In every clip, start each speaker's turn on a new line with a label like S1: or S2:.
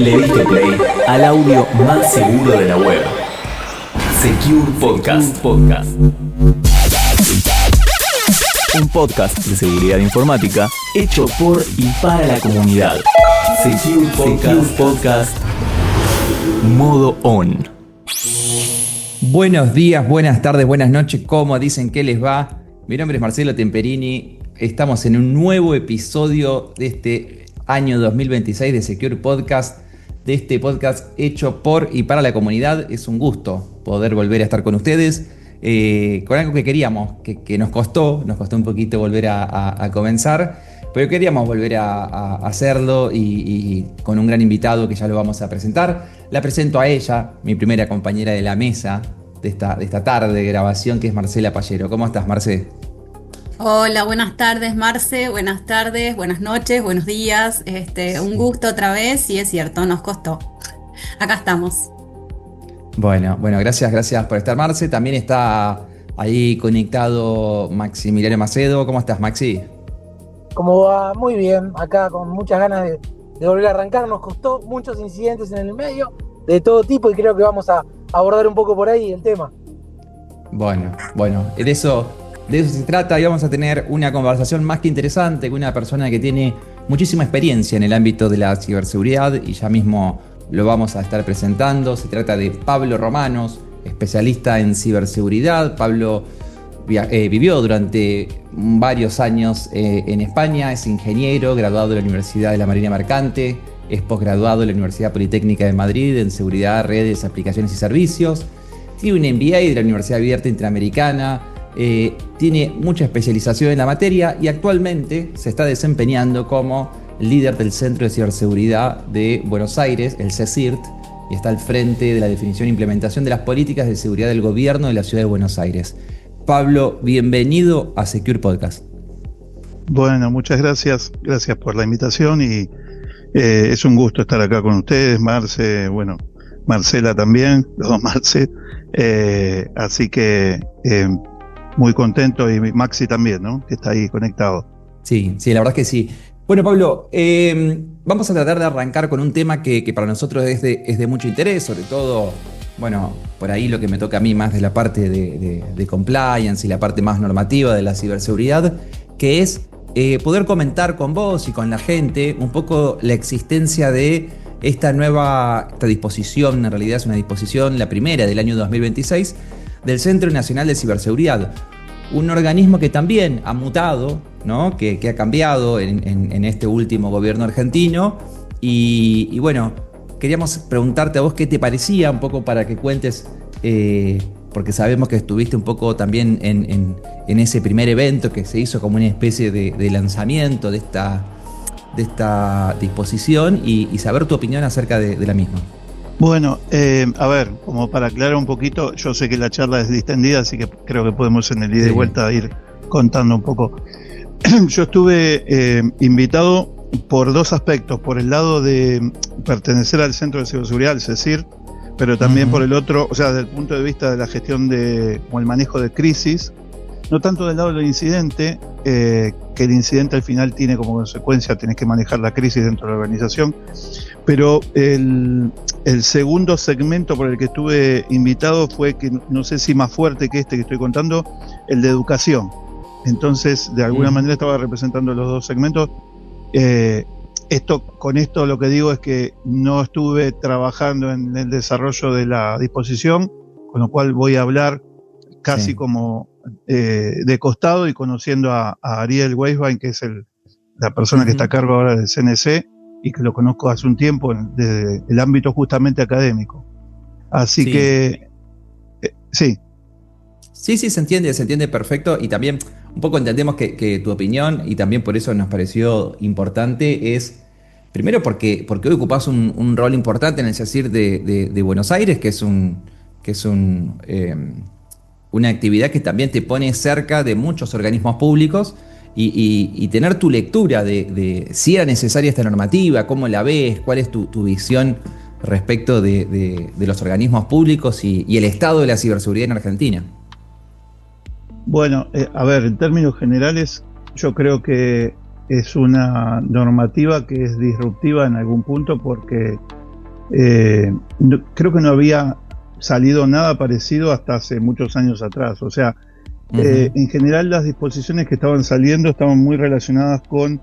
S1: Le diste play al audio más seguro de la web. Secure Podcast. Un podcast de seguridad informática hecho por y para la comunidad. Secure Podcast. Modo on.
S2: Buenos días, buenas tardes, buenas noches. ¿Cómo dicen que les va? Mi nombre es Marcelo Temperini. Estamos en un nuevo episodio de este año 2026 de Secure Podcast. De este podcast hecho por y para la comunidad. Es un gusto poder volver a estar con ustedes. Con algo que queríamos, que nos costó un poquito volver a comenzar, pero queríamos volver a hacerlo y con un gran invitado que ya lo vamos a presentar. La presento a ella, mi primera compañera de la mesa de esta tarde de grabación, que es Marcela Pallero. ¿Cómo estás, Marce?
S3: Hola, buenas tardes, Marce, buenas tardes, buenas noches, buenos días. Un gusto otra vez, y es cierto, nos costó. Acá estamos. Bueno,
S2: gracias por estar, Marce. También está ahí conectado Maximiliano Macedo. ¿Cómo estás, Maxi?
S4: ¿Cómo va? Muy bien, acá con muchas ganas de volver a arrancar. Nos costó muchos incidentes en el medio, de todo tipo, y creo que vamos a abordar un poco por ahí el tema. Bueno,
S2: de eso se trata, y vamos a tener una conversación más que interesante con una persona que tiene muchísima experiencia en el ámbito de la ciberseguridad, y ya mismo lo vamos a estar presentando. Se trata de Pablo Romanos, especialista en ciberseguridad. Pablo vivió durante varios años en España, es ingeniero, graduado de la Universidad de la Marina Mercante, es posgraduado de la Universidad Politécnica de Madrid en Seguridad, Redes, Aplicaciones y Servicios, tiene un MBA de la Universidad Abierta Interamericana, tiene mucha especialización en la materia y actualmente se está desempeñando como líder del Centro de Ciberseguridad de Buenos Aires, el CECIRT, y está al frente de la definición e implementación de las políticas de seguridad del gobierno de la ciudad de Buenos Aires. Pablo, bienvenido a Secure Podcast.
S5: Bueno, muchas gracias por la invitación, y es un gusto estar acá con ustedes, Marce, bueno, Marcela también, los dos Marce, así que muy contento, y Maxi también, ¿no?, que está ahí conectado.
S2: Sí, la verdad es que sí. Bueno, Pablo, vamos a tratar de arrancar con un tema que para nosotros es de mucho interés, sobre todo, bueno, por ahí lo que me toca a mí más de la parte de compliance y la parte más normativa de la ciberseguridad, que es poder comentar con vos y con la gente un poco la existencia de esta disposición. En realidad es una disposición, la primera del año 2026, del Centro Nacional de Ciberseguridad. Un organismo que también ha mutado, ¿no?, que ha cambiado en este último gobierno argentino. Y bueno, queríamos preguntarte a vos qué te parecía, un poco para que cuentes, porque sabemos que estuviste un poco también en ese primer evento que se hizo como una especie de lanzamiento de esta disposición, y saber tu opinión acerca de la misma.
S5: Bueno, a ver, como para aclarar un poquito, yo sé que la charla es distendida, así que creo que podemos en el ida y vuelta ir contando un poco. Yo estuve invitado por dos aspectos: por el lado de pertenecer al Centro de Ciberseguridad, al CECIR, pero también por el otro, o sea, desde el punto de vista de la gestión como el manejo de crisis, no tanto del lado del incidente, que el incidente al final tiene como consecuencia, tenés que manejar la crisis dentro de la organización, pero el segundo segmento por el que estuve invitado fue, que no sé si más fuerte que este que estoy contando, el de educación. Entonces, de alguna manera estaba representando los dos segmentos. Con esto lo que digo es que no estuve trabajando en el desarrollo de la disposición, con lo cual voy a hablar casi como de costado, y conociendo a Ariel Weisbein, que es la persona que está a cargo ahora del CNC, y que lo conozco hace un tiempo desde el ámbito justamente académico. Así que sí.
S2: Sí, se entiende perfecto, y también un poco entendemos que tu opinión, y también por eso nos pareció importante, es primero porque hoy ocupás un rol importante en el CECIR de Buenos Aires, que es una actividad que también te pone cerca de muchos organismos públicos, y tener tu lectura de si era necesaria esta normativa, cómo la ves, cuál es tu visión respecto de los organismos públicos y el estado de la ciberseguridad en Argentina.
S5: Bueno, a ver, en términos generales, yo creo que es una normativa que es disruptiva en algún punto, porque Creo que no había salido nada parecido hasta hace muchos años atrás. O sea, en general las disposiciones que estaban saliendo estaban muy relacionadas con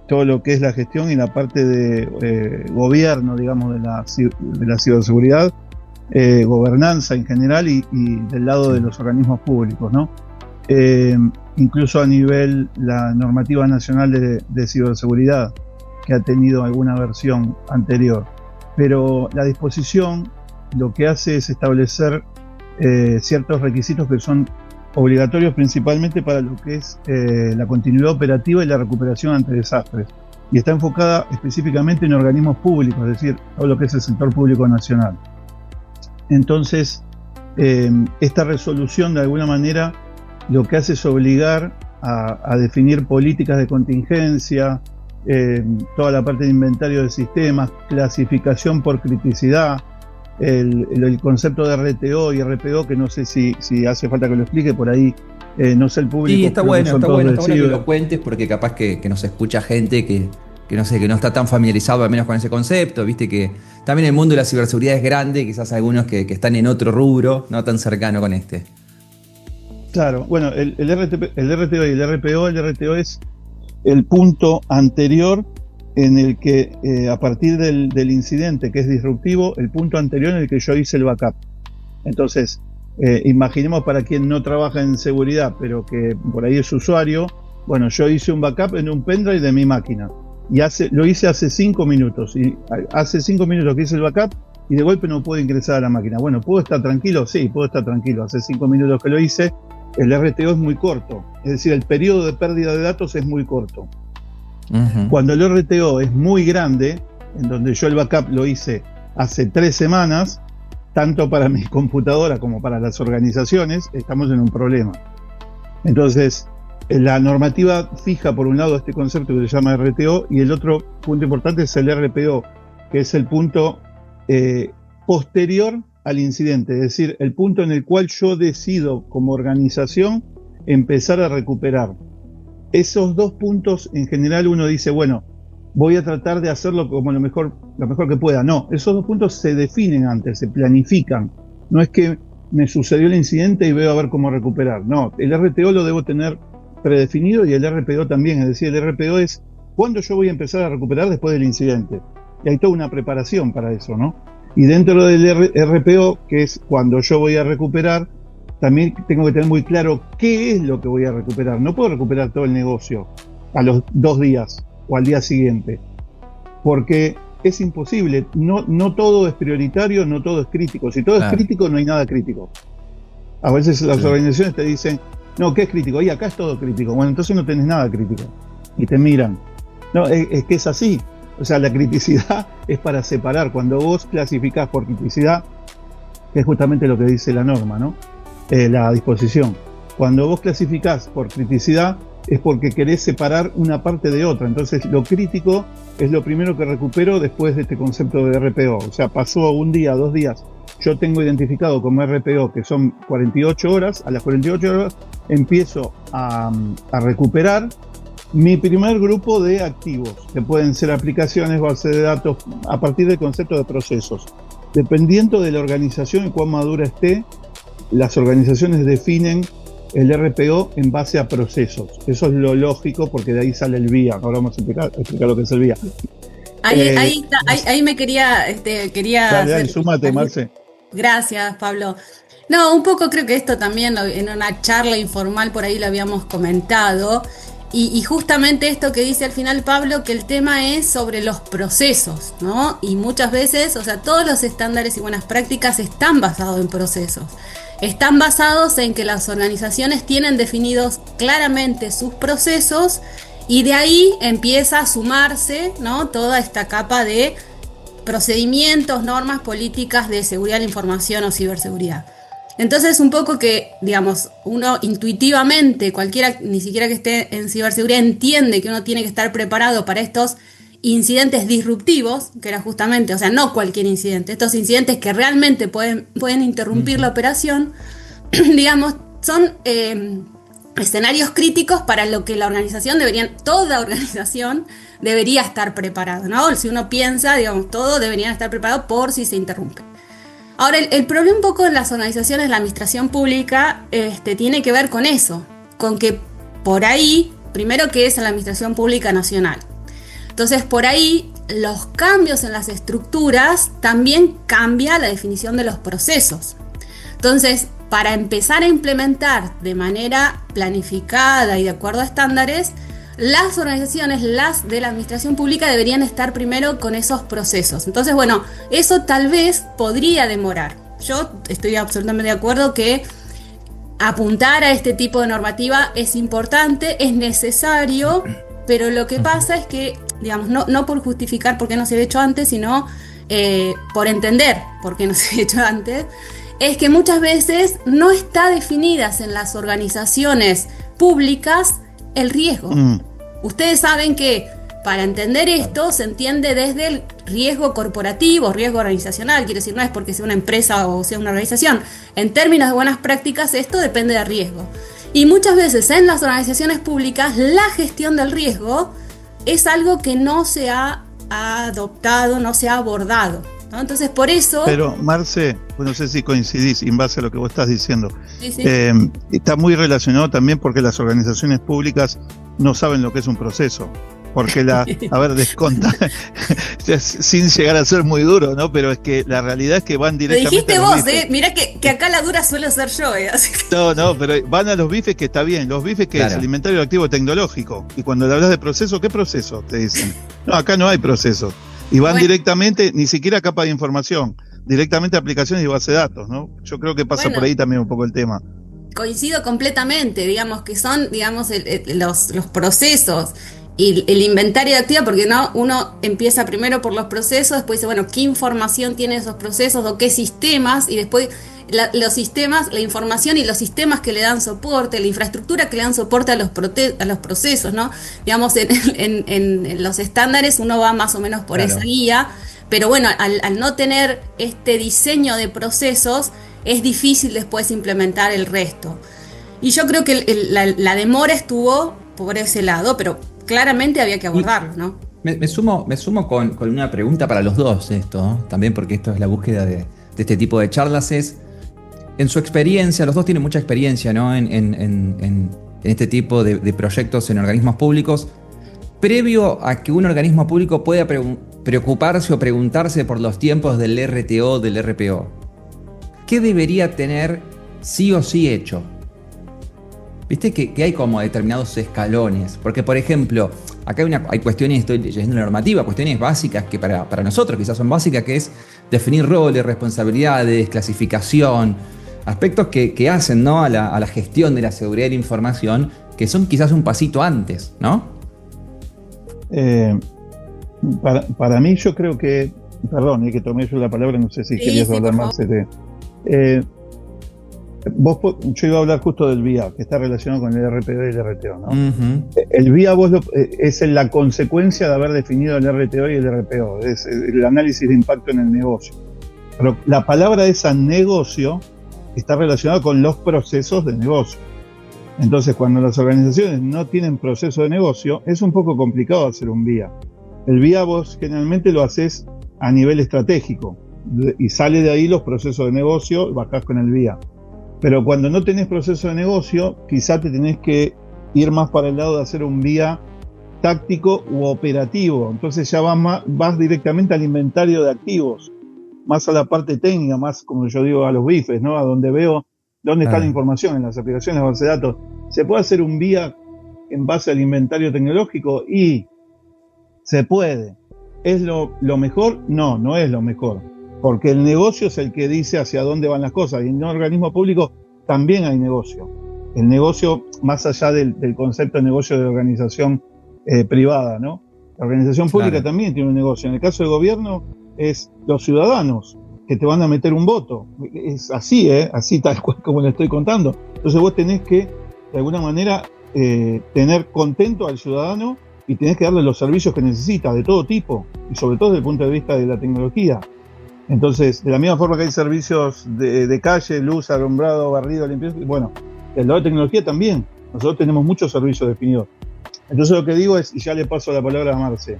S5: todo lo que es la gestión y la parte de gobierno, digamos, de la ciberseguridad, gobernanza en general y del lado de los organismos públicos, ¿no? Incluso a nivel la normativa nacional de ciberseguridad, que ha tenido alguna versión anterior. Pero la disposición lo que hace es establecer ciertos requisitos que son obligatorios principalmente para lo que es la continuidad operativa y la recuperación ante desastres. Y está enfocada específicamente en organismos públicos, es decir, todo lo que es el sector público nacional. Entonces, esta resolución de alguna manera lo que hace es obligar a definir políticas de contingencia, toda la parte de inventario de sistemas, clasificación por criticidad, el concepto de RTO y RPO, que no sé si hace falta que lo explique por ahí, no sé el público.
S2: Sí, está bueno que
S5: ciber.
S2: lo cuentes, porque capaz que nos escucha gente que no sé, que no está tan familiarizado al menos con ese concepto, viste que también el mundo de la ciberseguridad es grande, quizás algunos que están en otro rubro, no tan cercano con este.
S5: Claro, bueno, el RTO y el RPO es el punto anterior en el que, a partir del incidente que es disruptivo, el punto anterior en el que yo hice el backup. Entonces, imaginemos para quien no trabaja en seguridad, pero que por ahí es usuario, bueno, yo hice un backup en un pendrive de mi máquina, y lo hice hace 5 minutos, y hace 5 minutos que hice el backup, y de golpe no puedo ingresar a la máquina. Bueno, ¿puedo estar tranquilo? Sí, puedo estar tranquilo. Hace 5 minutos que lo hice, el RTO es muy corto, es decir, el periodo de pérdida de datos es muy corto. Cuando el RTO es muy grande, en donde yo el backup lo hice hace 3 semanas, tanto para mi computadora como para las organizaciones, estamos en un problema. Entonces, la normativa fija por un lado este concepto que se llama RTO, y el otro punto importante es el RPO, que es el punto posterior al incidente, es decir, el punto en el cual yo decido como organización empezar a recuperar. Esos 2 puntos en general uno dice, bueno, voy a tratar de hacerlo como lo mejor que pueda. No, esos 2 puntos se definen antes, se planifican. No es que me sucedió el incidente y veo a ver cómo recuperar. No, el RTO lo debo tener predefinido y el RPO también. Es decir, el RPO es cuándo yo voy a empezar a recuperar después del incidente. Y hay toda una preparación para eso, ¿no? Y dentro del RPO, que es cuando yo voy a recuperar, también tengo que tener muy claro qué es lo que voy a recuperar. No puedo recuperar todo el negocio a los 2 días o al día siguiente, porque es imposible. No todo es prioritario, no todo es crítico. Si todo es crítico, no hay nada crítico. A veces las organizaciones te dicen, no, ¿qué es crítico? Y acá es todo crítico. Bueno, entonces no tenés nada crítico. Y te miran. No, es que es así. O sea, la criticidad es para separar. Cuando vos clasificás por criticidad, que es justamente lo que dice la norma, ¿no? La disposición. Cuando vos clasificás por criticidad es porque querés separar una parte de otra. Entonces lo crítico es lo primero que recupero después de este concepto de RPO. O sea, pasó 1 día, 2 días, yo tengo identificado como RPO que son 48 horas, a las 48 horas empiezo a recuperar mi primer grupo de activos, que pueden ser aplicaciones, bases de datos, a partir del concepto de procesos. Dependiendo de la organización y cuán madura esté, las organizaciones definen el RPO en base a procesos. Eso es lo lógico, porque de ahí sale el VIA. Ahora vamos a explicar lo que es el VIA.
S3: Ahí me quería
S5: dale, súmate, Marce.
S3: Gracias, Pablo. No, un poco creo que esto también en una charla informal por ahí lo habíamos comentado. Y justamente esto que dice al final Pablo, que el tema es sobre los procesos, ¿no? Y muchas veces, o sea, todos los estándares y buenas prácticas están basados en procesos. Están basados en que las organizaciones tienen definidos claramente sus procesos y de ahí empieza a sumarse, ¿no? Toda esta capa de procedimientos, normas, políticas de seguridad de la información o ciberseguridad. Entonces un poco que, digamos, uno intuitivamente, cualquiera, ni siquiera que esté en ciberseguridad, entiende que uno tiene que estar preparado para estos incidentes disruptivos, que era justamente, o sea, no cualquier incidente, estos incidentes que realmente pueden interrumpir la operación, digamos, son escenarios críticos para lo que toda organización debería estar preparada, ¿no? Si uno piensa, digamos, todo deberían estar preparados por si se interrumpe. Ahora, el problema un poco en las organizaciones, la administración pública, tiene que ver con eso, con que por ahí, primero que es en la administración pública nacional. Entonces, por ahí, los cambios en las estructuras también cambia la definición de los procesos. Entonces, para empezar a implementar de manera planificada y de acuerdo a estándares, las organizaciones, las de la administración pública, deberían estar primero con esos procesos. Entonces, bueno, eso tal vez podría demorar. Yo estoy absolutamente de acuerdo que apuntar a este tipo de normativa es importante, es necesario, pero lo que pasa es que, digamos, no por justificar por qué no se había hecho antes, sino por entender por qué no se había hecho antes, es que muchas veces no está definidas en las organizaciones públicas el riesgo. Ustedes saben que para entender esto se entiende desde el riesgo corporativo, riesgo organizacional, quiere decir, no es porque sea una empresa o sea una organización. En términos de buenas prácticas, esto depende de riesgo. Y muchas veces en las organizaciones públicas la gestión del riesgo es algo que no se ha adoptado, no se ha abordado, ¿no? Entonces, por eso...
S5: Pero, Marce, no sé si coincidís en base a lo que vos estás diciendo.
S3: Sí.
S5: Está muy relacionado también porque las organizaciones públicas no saben lo que es un proceso. Porque desconta, sin llegar a ser muy duro, ¿no? Pero es que la realidad es que van directamente.
S3: Lo dijiste vos, mirá que acá la dura suelo ser yo, así que...
S5: No, pero van a los bifes, que está bien. Los bifes, que claro, es el inventario activo tecnológico. Y cuando le hablas de proceso, ¿qué proceso? Te dicen. No, acá no hay proceso. Y van directamente, ni siquiera a capa de información, directamente a aplicaciones y base de datos, ¿no? Yo creo que pasa por ahí también un poco el tema.
S3: Coincido completamente, digamos, que son, digamos, los procesos y el inventario de actividad, porque uno empieza primero por los procesos, después dice, bueno, ¿qué información tienen esos procesos o qué sistemas? Y después los sistemas, la información y los sistemas que le dan soporte, la infraestructura que le dan soporte a los procesos, ¿no? Digamos, en los estándares uno va más o menos por esa guía, pero bueno, al no tener este diseño de procesos, es difícil después implementar el resto. Y yo creo que la demora estuvo por ese lado, pero claramente había que abordarlo, ¿no?
S2: Me sumo con una pregunta para los dos, ¿no? También porque esto es la búsqueda de este tipo de charlas, es, en su experiencia, los dos tienen mucha experiencia, ¿no? en este tipo de proyectos en organismos públicos. Previo a que un organismo público pueda preocuparse o preguntarse por los tiempos del RTO, del RPO, ¿qué debería tener sí o sí hecho? Viste que hay como determinados escalones, porque por ejemplo, acá hay cuestiones, estoy leyendo la normativa, cuestiones básicas que para nosotros quizás son básicas, que es definir roles, responsabilidades, clasificación, aspectos que hacen, ¿no? a la gestión de la seguridad de la información, que son quizás un pasito antes, ¿no?
S5: Para mí, yo creo que, perdón, que tomé yo la palabra, no sé si querías hablar más. Yo iba a hablar justo del VIA, que está relacionado con el RPO y el RTO, ¿no? Uh-huh. El VIA es la consecuencia de haber definido el RTO y el RPO, es el análisis de impacto en el negocio. Pero la palabra esa negocio está relacionada con los procesos de negocio. Entonces, cuando las organizaciones no tienen proceso de negocio, es un poco complicado hacer un VIA. El VIA vos generalmente lo haces a nivel estratégico y sale de ahí los procesos de negocio, bajás con el VIA. Pero cuando no tenés proceso de negocio, quizá te tenés que ir más para el lado de hacer un VIA táctico u operativo. Entonces ya vas directamente al inventario de activos, más a la parte técnica, más, como yo digo, a los bifes, ¿no? A donde veo dónde está la información, en las aplicaciones de base de datos. ¿Se puede hacer un VIA en base al inventario tecnológico? Y se puede. ¿Es lo mejor? No, no es lo mejor. Porque el negocio es el que dice hacia dónde van las cosas. Y en un organismo público también hay negocio. El negocio, más allá del concepto de negocio de organización privada, ¿no? La organización pública también tiene un negocio. En el caso del gobierno, es los ciudadanos que te van a meter un voto. Es así, así tal cual como le estoy contando. Entonces vos tenés que, de alguna manera, tener contento al ciudadano y tenés que darle los servicios que necesita, de todo tipo, y sobre todo desde el punto de vista de la tecnología. Entonces, de la misma forma que hay servicios de calle, luz, alumbrado, barrido, limpieza, bueno, el lado de tecnología también. Nosotros tenemos muchos servicios definidos. Entonces lo que digo es, y ya le paso la palabra a Marce,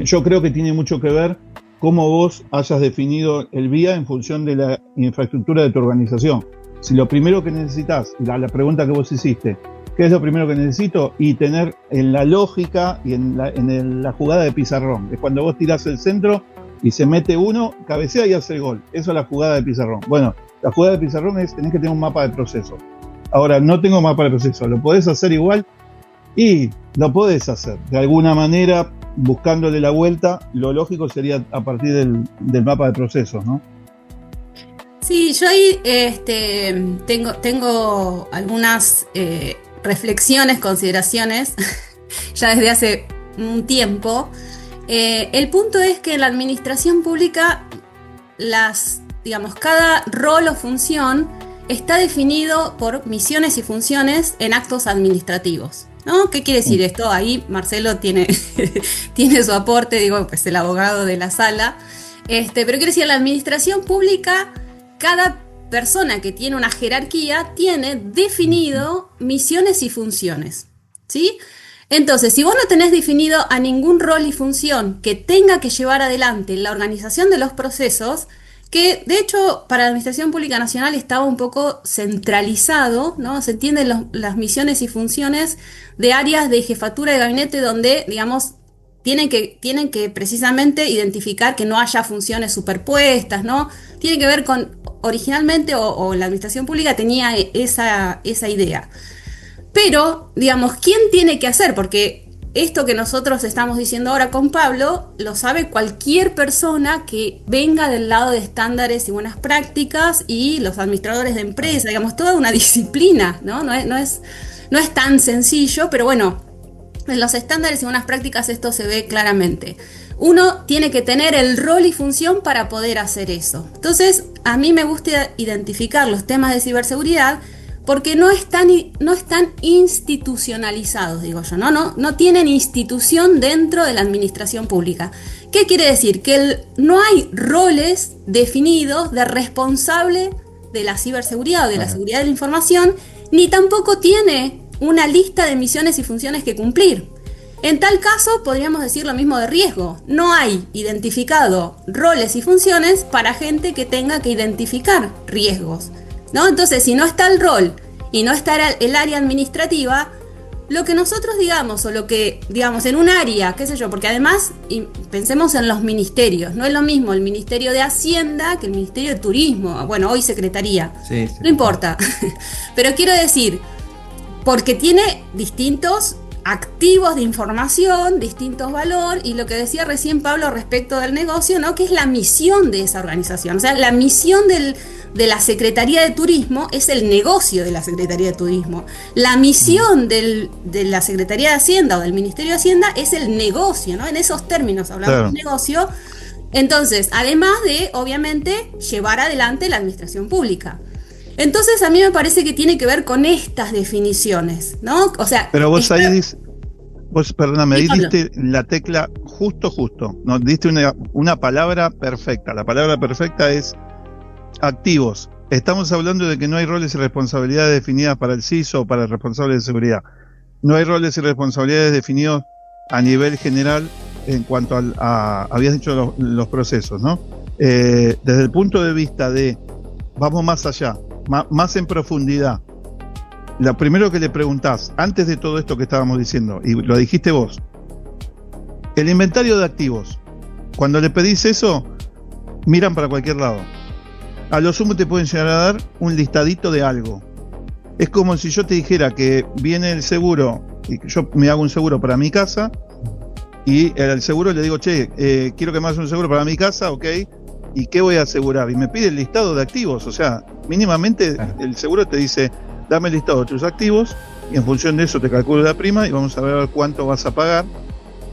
S5: yo creo que tiene mucho que ver cómo vos hayas definido el VIA en función de la infraestructura de tu organización. Si lo primero que necesitas, la pregunta que vos hiciste, ¿qué es lo primero que necesito? Y tener en la lógica y en la jugada de pizarrón. Es cuando vos tirás el centro y se mete uno, cabecea y hace el gol. Eso es la jugada de pizarrón. Bueno, la jugada de pizarrón es, tenés que tener un mapa de proceso. Ahora, no tengo mapa de proceso. ¿Lo podés hacer igual? Y lo podés hacer. De alguna manera, buscándole la vuelta, lo lógico sería a partir del mapa de procesos, ¿no?
S3: Sí, yo ahí tengo algunas reflexiones, consideraciones, ya desde hace un tiempo. El punto es que en la administración pública, cada rol o función está definido por misiones y funciones en actos administrativos, ¿no? ¿Qué quiere decir esto? Ahí Marcelo tiene su aporte, pues el abogado de la sala. Pero quiere decir, en la administración pública, cada persona que tiene una jerarquía tiene definido misiones y funciones, ¿sí? Entonces, si vos no tenés definido a ningún rol y función que tenga que llevar adelante la organización de los procesos, que de hecho para la Administración Pública Nacional estaba un poco centralizado, ¿no? Se entienden las misiones y funciones de áreas de jefatura de gabinete donde, tienen que precisamente identificar que no haya funciones superpuestas, ¿no? Tiene que ver con, originalmente, o la administración pública tenía esa idea. Pero, ¿quién tiene que hacer? Porque esto que nosotros estamos diciendo ahora con Pablo, lo sabe cualquier persona que venga del lado de estándares y buenas prácticas y los administradores de empresa, toda una disciplina, ¿no? No es tan sencillo, pero bueno, en los estándares y buenas prácticas esto se ve claramente. Uno tiene que tener el rol y función para poder hacer eso. Entonces, a mí me gusta identificar los temas de ciberseguridad porque no están institucionalizados, digo yo, no tienen institución dentro de la administración pública. ¿Qué quiere decir? Que no hay roles definidos de responsable de la ciberseguridad o de la seguridad de la información, ni tampoco tiene una lista de misiones y funciones que cumplir. En tal caso, podríamos decir lo mismo de riesgo. No hay identificado roles y funciones para gente que tenga que identificar riesgos, ¿no? Entonces, si no está el rol y no está el área administrativa, lo que nosotros o lo que en un área, qué sé yo, porque además, pensemos en los ministerios, no es lo mismo el Ministerio de Hacienda que el Ministerio de Turismo, bueno, hoy Secretaría, sí. No importa, pero quiero decir, porque tiene distintos activos de información, distintos valores, y lo que decía recién Pablo respecto del negocio, ¿no? Que es la misión de esa organización. O sea, la misión de la Secretaría de Turismo es el negocio de la Secretaría de Turismo. La misión de la Secretaría de Hacienda o del Ministerio de Hacienda es el negocio, ¿no? En esos términos hablamos de negocio. Entonces, además de, obviamente, llevar adelante la administración pública. Entonces a mí me parece que tiene que ver con estas definiciones, ¿no? O sea,
S5: pero vos ahí ahí diste la tecla justo, nos diste una palabra perfecta. La palabra perfecta es activos. Estamos hablando de que no hay roles y responsabilidades definidas para el CISO o para el responsable de seguridad. No hay roles y responsabilidades definidos a nivel general en cuanto habías dicho los procesos, ¿no? Desde el punto de vista de, vamos más allá, más en profundidad. Lo primero que le preguntás, antes de todo esto que estábamos diciendo, y lo dijiste vos, el inventario de activos, cuando le pedís eso, miran para cualquier lado. A lo sumo te pueden llegar a dar un listadito de algo. Es como si yo te dijera que viene el seguro, y yo me hago un seguro para mi casa, y al seguro le digo, quiero que me hagas un seguro para mi casa, ok, ¿y qué voy a asegurar? Y me pide el listado de activos, o sea, mínimamente el seguro te dice, dame el listado de tus activos, y en función de eso te calculo la prima, y vamos a ver cuánto vas a pagar.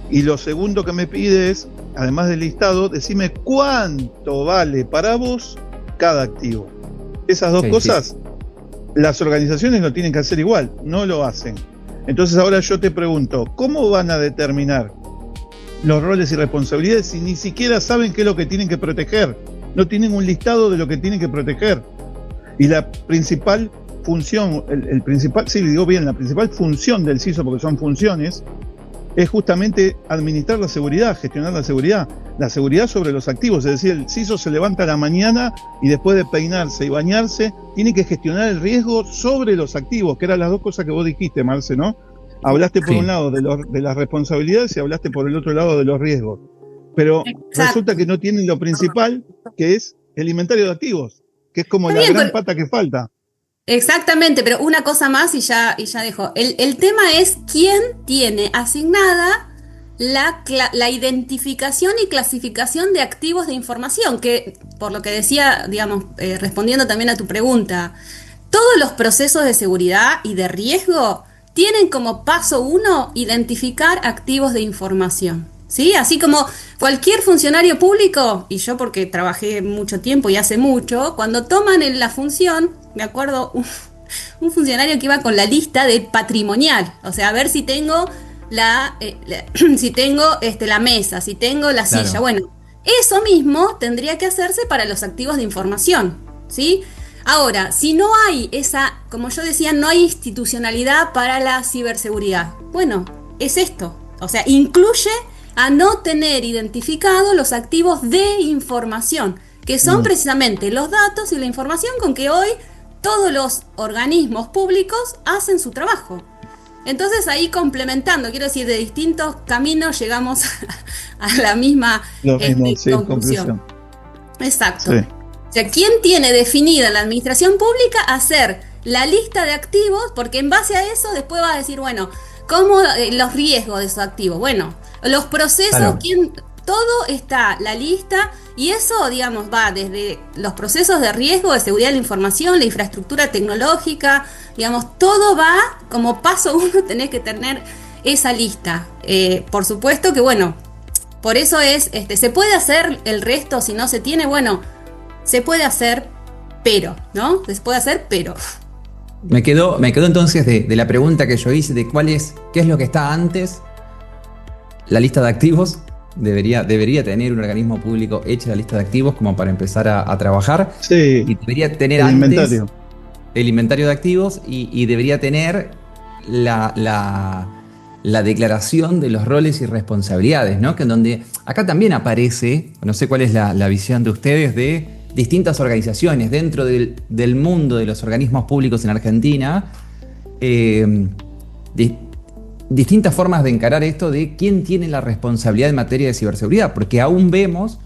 S5: Y lo segundo que me pide es, además del listado, decime cuánto vale para vos cada activo. Esas dos cosas, las organizaciones lo tienen que hacer igual, no lo hacen. Entonces ahora yo te pregunto, ¿cómo van a determinar los roles y responsabilidades si ni siquiera saben qué es lo que tienen que proteger? No tienen un listado de lo que tienen que proteger. Y la principal función, el principal, sí, digo bien, la principal función del CISO, porque son funciones, es justamente administrar la seguridad, gestionar la seguridad sobre los activos. Es decir, el CISO se levanta a la mañana y después de peinarse y bañarse, tiene que gestionar el riesgo sobre los activos, que eran las dos cosas que vos dijiste, Marce, ¿no? Hablaste por un lado de las responsabilidades y hablaste por el otro lado de los riesgos. Pero resulta que no tienen lo principal, que es el inventario de activos, que es como la gran pata que falta.
S3: Exactamente, pero una cosa más y ya dejo. El tema es quién tiene asignada la identificación y clasificación de activos de información, que por lo que decía, digamos, respondiendo también a tu pregunta, todos los procesos de seguridad y de riesgo tienen como paso 1 identificar activos de información. ¿Sí? Así como cualquier funcionario público, y yo porque trabajé mucho tiempo y hace mucho, cuando toman la función, me acuerdo un funcionario que iba con la lista de patrimonial, o sea, a ver si tengo la mesa, si tengo la silla. Claro. Bueno, eso mismo tendría que hacerse para los activos de información, ¿sí? Ahora, si no hay como yo decía, no hay institucionalidad para la ciberseguridad, bueno, es esto, o sea, incluye a no tener identificados los activos de información, que son precisamente los datos y la información con que hoy todos los organismos públicos hacen su trabajo. Entonces ahí complementando, quiero decir, de distintos caminos llegamos a la misma conclusión. Exacto. Sí. O sea, ¿quién tiene definida la administración pública hacer la lista de activos? Porque en base a eso después va a decir, bueno, ¿cómo los riesgos de esos activos? Bueno, los procesos, claro. Todo está, la lista, y eso, digamos, va desde los procesos de riesgo, de seguridad de la información, la infraestructura tecnológica, digamos, todo va como paso 1, tenés que tener esa lista. Por supuesto que, bueno, por eso se puede hacer el resto, si no se tiene, bueno, se puede hacer, pero, ¿no? Se puede hacer, pero...
S2: Me quedó entonces de la pregunta que yo hice de qué es lo que está antes. La lista de activos, debería tener un organismo público hecha la lista de activos como para empezar a trabajar. Sí. Y debería tener el inventario de activos y debería tener la declaración de los roles y responsabilidades, ¿no? Que en donde acá también aparece, no sé cuál es la visión de ustedes de distintas organizaciones dentro del mundo de los organismos públicos en Argentina, distintas formas de encarar esto de quién tiene la responsabilidad en materia de ciberseguridad, porque aún vemos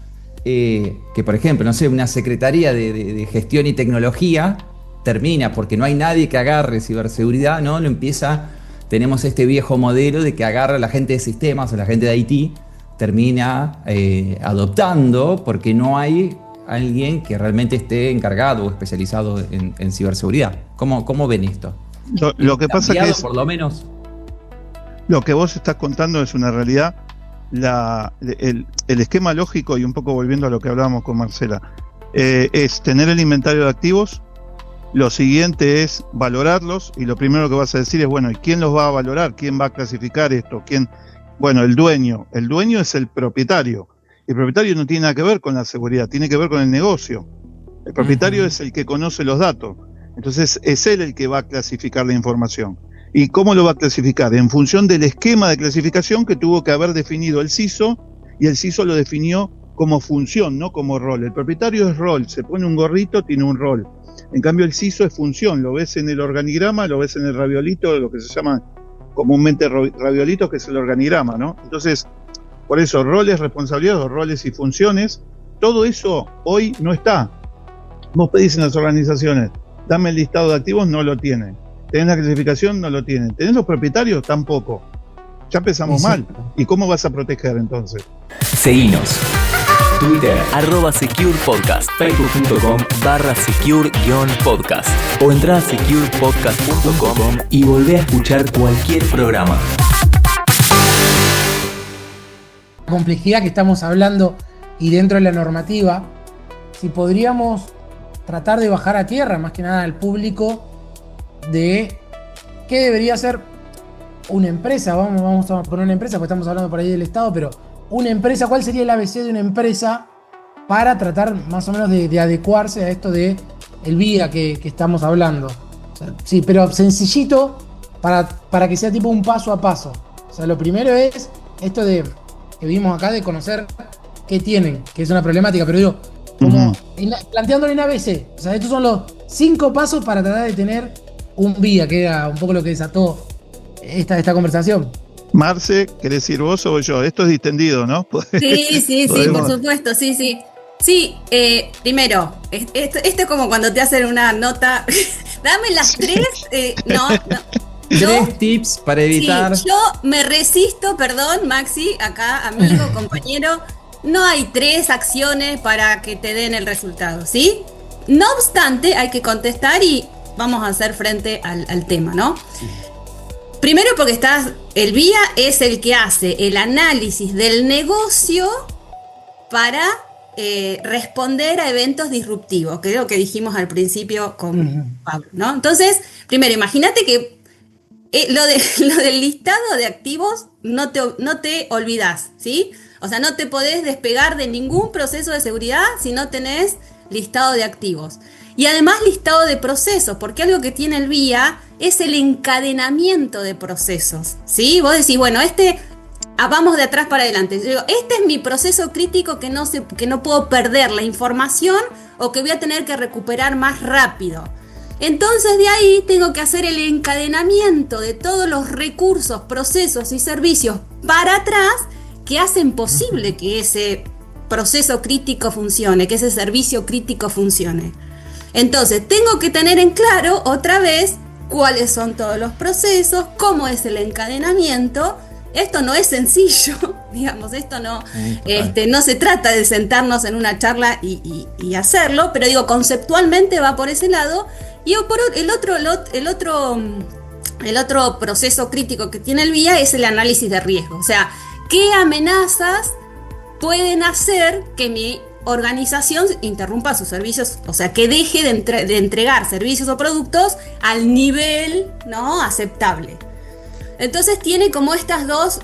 S2: que, por ejemplo, no sé, una secretaría de gestión y tecnología termina porque no hay nadie que agarre ciberseguridad, ¿no? Tenemos este viejo modelo de que agarra la gente de sistemas o la gente de IT, termina adoptando porque no hay alguien que realmente esté encargado o especializado en ciberseguridad. ¿Cómo ven esto?
S5: Lo que pasa es que
S2: por lo menos
S5: lo que vos estás contando es una realidad. El esquema lógico, y un poco volviendo a lo que hablábamos con Marcela, es tener el inventario de activos. Lo siguiente es valorarlos, y lo primero que vas a decir es, bueno, ¿y quién los va a valorar? ¿Quién va a clasificar esto? Bueno, el dueño. El dueño es el propietario. El propietario no tiene nada que ver con la seguridad, tiene que ver con el negocio. El propietario es el que conoce los datos. Entonces es él el que va a clasificar la información. ¿Y cómo lo va a clasificar? En función del esquema de clasificación que tuvo que haber definido el CISO, y el CISO lo definió como función, no como rol. El propietario es rol, se pone un gorrito, tiene un rol. En cambio el CISO es función, lo ves en el organigrama, lo ves en el raviolito, lo que se llama comúnmente raviolito, que es el organigrama, ¿no? Entonces, por eso, roles, responsabilidades, roles y funciones, todo eso hoy no está. Vos pedís en las organizaciones, dame el listado de activos, no lo tienen. ¿Tenés la clasificación? No lo tienen. ¿Tenés los propietarios? Tampoco. Ya empezamos mal. ¿Y cómo vas a proteger entonces?
S1: Seguinos. Twitter, @SecurePodcast, Facebook.com/secure-podcast o entrá a securepodcast.com y volvé a escuchar cualquier programa.
S4: La complejidad que estamos hablando y dentro de la normativa, si podríamos tratar de bajar a tierra, más que nada al público, de qué debería ser una empresa. Vamos a poner una empresa, porque estamos hablando por ahí del Estado, pero una empresa, ¿cuál sería el ABC de una empresa para tratar más o menos de adecuarse a esto de el VIA que estamos hablando? sea, sí, pero sencillito para que sea tipo un paso a paso. O sea, lo primero es esto de que vimos acá de conocer qué tienen, que es una problemática, pero digo, como planteándolo en ABC. O sea, estos son los 5 pasos para tratar de tener un VIA, que era un poco lo que desató esta conversación.
S5: Marce, ¿querés ir vos o yo? Esto es distendido, ¿no?
S3: Sí, por supuesto, sí. Sí, primero, esto es como cuando te hacen una nota. Dame las 3. No.
S2: 3 tips para evitar.
S3: Sí, yo me resisto, perdón, Maxi, acá, amigo, compañero. No hay 3 acciones para que te den el resultado, ¿sí? No obstante, hay que contestar y vamos a hacer frente al tema, ¿no? Sí. Primero porque el VIA es el que hace el análisis del negocio para responder a eventos disruptivos, que es lo que dijimos al principio con Pablo, ¿no? Entonces, primero, imagínate que lo del listado de activos no te olvidás, ¿sí? O sea, no te podés despegar de ningún proceso de seguridad si no tenés listado de activos. Y además listado de procesos, porque algo que tiene el VIA es el encadenamiento de procesos, ¿sí? Vos decís, bueno, vamos de atrás para adelante. Yo digo, este es mi proceso crítico que no puedo perder la información o que voy a tener que recuperar más rápido. Entonces de ahí tengo que hacer el encadenamiento de todos los recursos, procesos y servicios para atrás que hacen posible que ese proceso crítico funcione, que ese servicio crítico funcione. Entonces tengo que tener en claro otra vez cuáles son todos los procesos, cómo es el encadenamiento. Esto no es sencillo, digamos, esto no se trata de sentarnos en una charla y hacerlo, pero digo, conceptualmente va por ese lado. Y por el otro proceso crítico que tiene el VIA es el análisis de riesgo. O sea, ¿qué amenazas pueden hacer que mi organización interrumpa sus servicios? O sea, que deje de entregar servicios o productos al nivel, ¿no?, aceptable. Entonces tiene como estos dos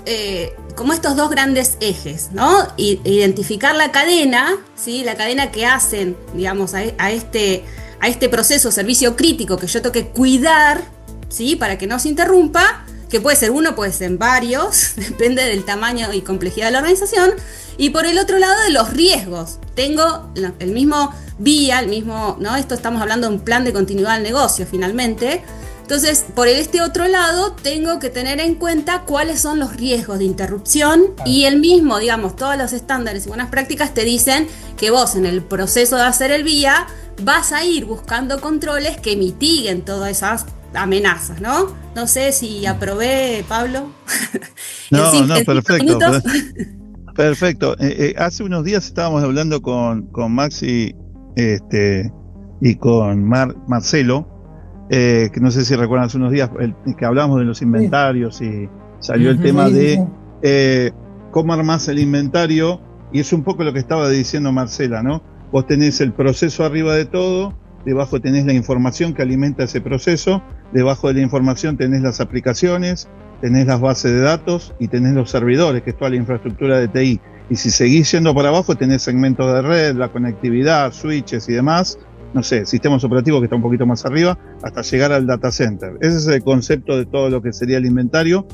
S3: grandes ejes, ¿no? Identificar la cadena, ¿sí? La cadena que hacen, digamos, a este proceso, servicio crítico que yo tengo que cuidar, ¿sí? Para que no se interrumpa, que puede ser uno, puede ser varios, depende del tamaño y complejidad de la organización. Y por el otro lado, de los riesgos. Tengo el mismo VIA, ¿no? Esto estamos hablando de un plan de continuidad del negocio, finalmente. Entonces, por este otro lado, tengo que tener en cuenta cuáles son los riesgos de interrupción y el mismo, digamos, todos los estándares y buenas prácticas te dicen que vos en el proceso de hacer el VIA vas a ir buscando controles que mitiguen todas esas amenazas, ¿no? No sé si aprobé, Pablo.
S5: No, perfecto. Perfecto. Hace unos días estábamos hablando con Maxi y con Marcelo, que no sé si recuerdan hace unos días que hablábamos de los inventarios y salió el tema de cómo armás el inventario, y es un poco lo que estaba diciendo Marcela, ¿no? Vos tenés el proceso arriba de todo, debajo tenés la información que alimenta ese proceso, debajo de la información tenés las aplicaciones, tenés las bases de datos y tenés los servidores, que es toda la infraestructura de TI. Y si seguís yendo para abajo tenés segmentos de red, la conectividad, switches y demás, no sé, sistemas operativos que está un poquito más arriba, hasta llegar al data center. Ese es el concepto de todo lo que sería el inventario.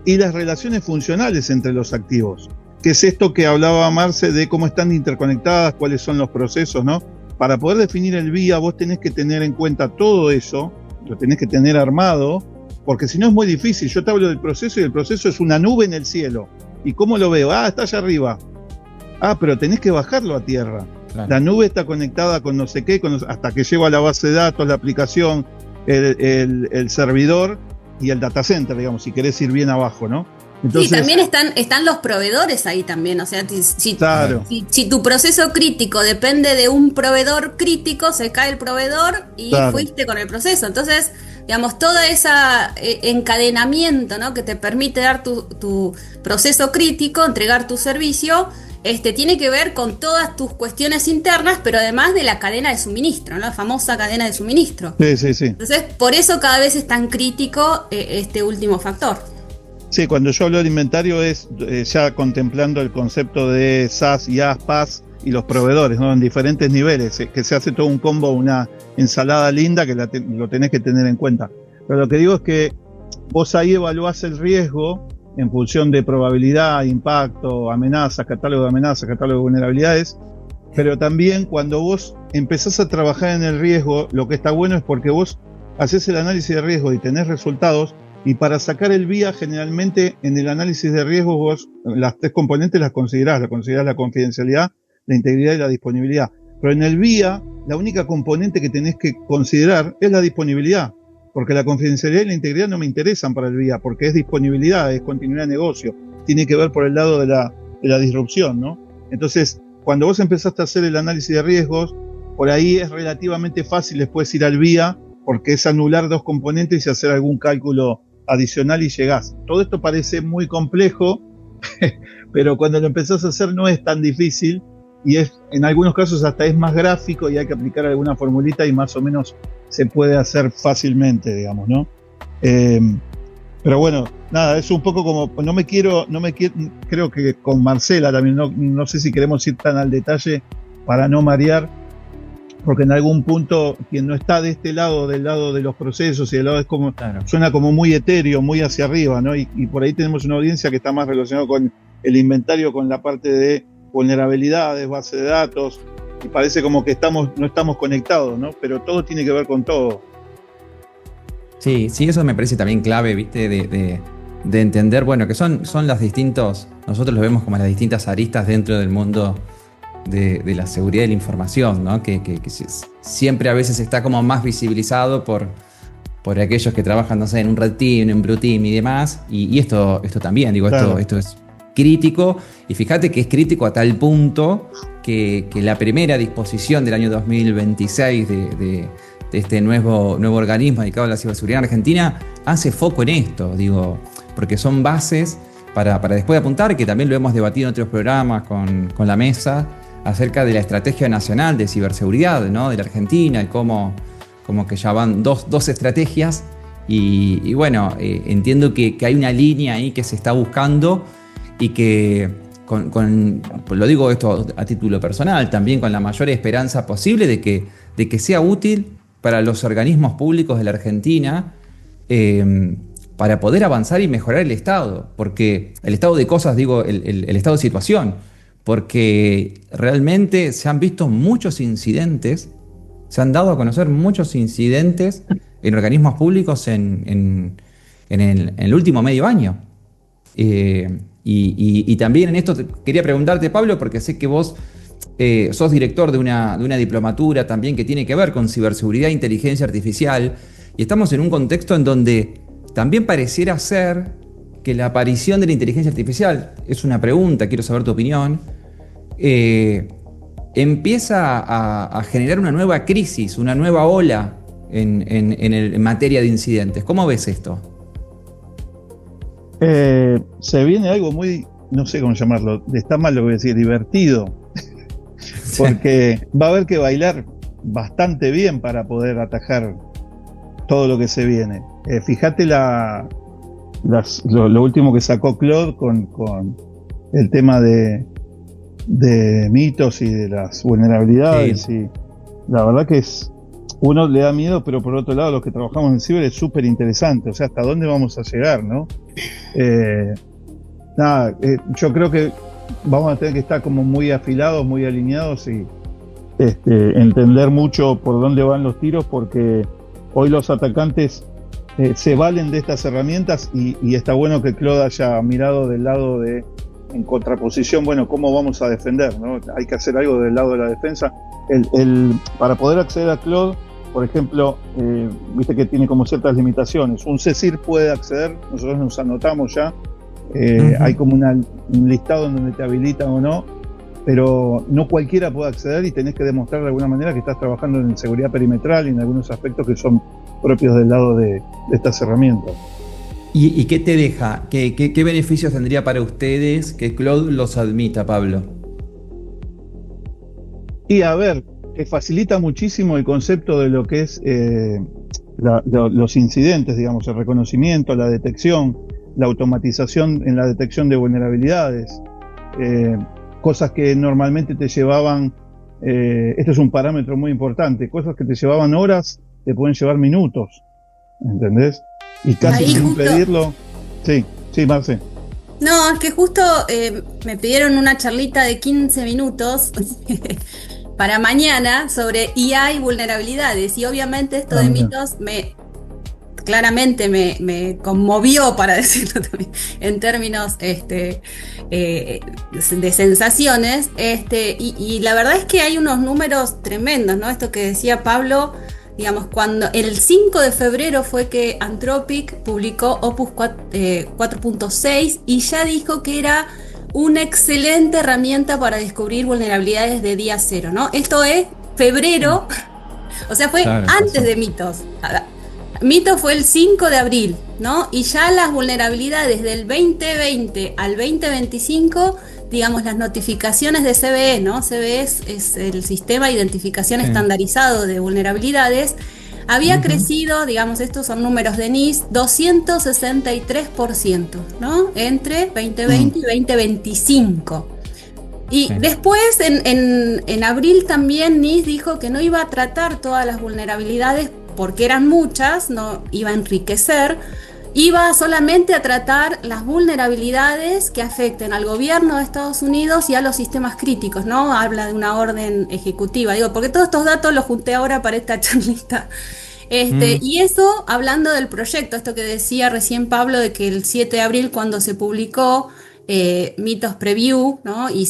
S5: Y las relaciones funcionales entre los activos, que es esto que hablaba Marce de cómo están interconectadas, cuáles son los procesos, ¿no? Para poder definir el VIA vos tenés que tener en cuenta todo eso, lo tenés que tener armado, porque si no es muy difícil. Yo te hablo del proceso y el proceso es una nube en el cielo. ¿Y cómo lo veo? Está allá arriba. Pero tenés que bajarlo a tierra. Claro. La nube está conectada con no sé qué, hasta que lleva la base de datos, la aplicación, el servidor y el data center, digamos, si querés ir bien abajo, ¿no? Entonces,
S3: sí, también están los proveedores ahí también, o sea, si tu proceso crítico depende de un proveedor crítico, se cae el proveedor y fuiste con el proceso. Entonces, digamos, todo ese encadenamiento, ¿no?, que te permite dar tu proceso crítico, entregar tu servicio, tiene que ver con todas tus cuestiones internas, pero además de la cadena de suministro, ¿no?, la famosa cadena de suministro.
S5: Sí.
S3: Entonces, por eso cada vez es tan crítico este último factor.
S5: Sí, cuando yo hablo del inventario es ya contemplando el concepto de SaaS, IaaS, PaaS y los proveedores, ¿no? En diferentes niveles, que se hace todo un combo, una ensalada linda que lo tenés que tener en cuenta. Pero lo que digo es que vos ahí evaluás el riesgo en función de probabilidad, impacto, amenazas, catálogo de amenazas, catálogo de vulnerabilidades, pero también cuando vos empezás a trabajar en el riesgo, lo que está bueno es porque vos haces el análisis de riesgo y tenés resultados, y para sacar el vía, generalmente en el análisis de riesgo vos las 3 componentes las considerás la confidencialidad, la integridad y la disponibilidad. Pero en el vía, la única componente que tenés que considerar es la disponibilidad, porque la confidencialidad y la integridad no me interesan para el vía, porque es disponibilidad, es continuidad de negocio, tiene que ver por el lado de la disrupción, ¿no? Entonces, cuando vos empezaste a hacer el análisis de riesgos, por ahí es relativamente fácil después ir al vía, porque es anular 2 componentes y hacer algún cálculo adicional y llegás. Todo esto parece muy complejo, pero cuando lo empezás a hacer no es tan difícil, y en algunos casos hasta es más gráfico y hay que aplicar alguna formulita y más o menos se puede hacer fácilmente, digamos, ¿no? Pero bueno, nada, es un poco como, creo que con Marcela también, no sé si queremos ir tan al detalle para no marear, porque en algún punto quien no está de este lado, del lado de los procesos y del lado es como, claro, suena como muy etéreo, muy hacia arriba, ¿no? Y por ahí tenemos una audiencia que está más relacionada con el inventario, con la parte de vulnerabilidades, base de datos, y parece como que no estamos conectados, ¿no? Pero todo tiene que ver con todo.
S2: Sí, eso me parece también clave, ¿viste? De entender, bueno, que son las distintos, nosotros lo vemos como las distintas aristas dentro del mundo de la seguridad de la información, ¿no? Que siempre a veces está como más visibilizado por aquellos que trabajan, no sé, en un Red Team, en un Blue Team y demás, y esto también, digo, claro, esto es crítico, y fíjate que es crítico a tal punto que la primera disposición del año 2026 de este nuevo organismo dedicado a la ciberseguridad en Argentina hace foco en esto, digo, porque son bases para después apuntar, que también lo hemos debatido en otros programas con la mesa, acerca de la estrategia nacional de ciberseguridad, ¿no? De la Argentina, y como que ya van dos estrategias, y bueno, entiendo que hay una línea ahí que se está buscando, y que lo digo esto a título personal, también con la mayor esperanza posible de que sea útil para los organismos públicos de la Argentina, para poder avanzar y mejorar el Estado, porque el estado de cosas, digo, el estado de situación, porque realmente se han visto muchos incidentes, se han dado a conocer muchos incidentes en organismos públicos en el último medio año. Y también en esto quería preguntarte, Pablo, porque sé que vos sos director de una diplomatura también que tiene que ver con ciberseguridad e inteligencia artificial, y estamos en un contexto en donde también pareciera ser que la aparición de la inteligencia artificial, es una pregunta, quiero saber tu opinión, empieza a generar una nueva crisis, una nueva ola en materia de incidentes. ¿Cómo ves esto?
S5: Se viene algo muy, no sé cómo llamarlo, está mal lo que voy a decir, divertido, porque va a haber que bailar bastante bien para poder atajar todo lo que se viene. Fíjate lo último que sacó Claude con el tema de mitos y de las vulnerabilidades, sí. Y la verdad que uno le da miedo, pero por otro lado los que trabajamos en ciber es súper interesante, o sea, hasta dónde vamos a llegar, ¿no? Yo creo que vamos a tener que estar como muy afilados, muy alineados y entender mucho por dónde van los tiros, porque hoy los atacantes se valen de estas herramientas y está bueno que Claude haya mirado del lado en contraposición, bueno, cómo vamos a defender, ¿no? Hay que hacer algo del lado de la defensa. Para poder acceder a Claude, por ejemplo, viste que tiene como ciertas limitaciones. Un CSIR puede acceder, nosotros nos anotamos ya, hay como un listado en donde te habilitan o no, pero no cualquiera puede acceder y tenés que demostrar de alguna manera que estás trabajando en seguridad perimetral y en algunos aspectos que son propios del lado de estas herramientas.
S2: ¿Y qué te deja? ¿Qué beneficios tendría para ustedes que Claude los admita, Pablo?
S5: Y a ver, que facilita muchísimo el concepto de lo que es los incidentes, digamos, el reconocimiento, la detección, la automatización en la detección de vulnerabilidades, cosas que normalmente te llevaban, esto es un parámetro muy importante, cosas que te llevaban horas, te pueden llevar minutos, ¿entendés? Y casi
S3: Ahí
S5: sin
S3: justo-
S5: pedirlo. Sí, Marce.
S3: No, es que justo me pidieron una charlita de 15 minutos para mañana sobre IA y vulnerabilidades. Y obviamente esto de
S4: mira.
S3: mitos claramente me conmovió, para decirlo también, en términos de sensaciones. Y la verdad es que hay unos números tremendos, ¿no? Esto que decía Pablo, digamos, cuando el 5 de febrero fue que Anthropic publicó Opus 4.6 y ya dijo que era una excelente herramienta para descubrir vulnerabilidades de día cero, ¿no? Esto es febrero, o sea, fue
S2: Claro,
S3: antes
S2: pasó.
S3: de Mitos. Mito fue el 5 de abril, ¿no? Y ya las vulnerabilidades del 2020 al 2025, digamos, las notificaciones de CVE, ¿no? CVE es el sistema de identificación
S2: Sí.
S3: estandarizado de vulnerabilidades, había crecido, digamos, estos son números de NIST, 263%, ¿no? Entre 2020 y 2025. Y
S2: Sí.
S3: después, en abril también NIST dijo que no iba a tratar todas las vulnerabilidades porque eran muchas, no iba a enriquecer, iba solamente a tratar las vulnerabilidades que afecten al gobierno de Estados Unidos y a los sistemas críticos, ¿no? Habla de una orden ejecutiva, digo, porque todos estos datos los junté ahora para esta charlita. Y eso, hablando del proyecto, esto que decía recién Pablo, de que el 7 de abril, cuando se publicó Mitos Preview, ¿no? Y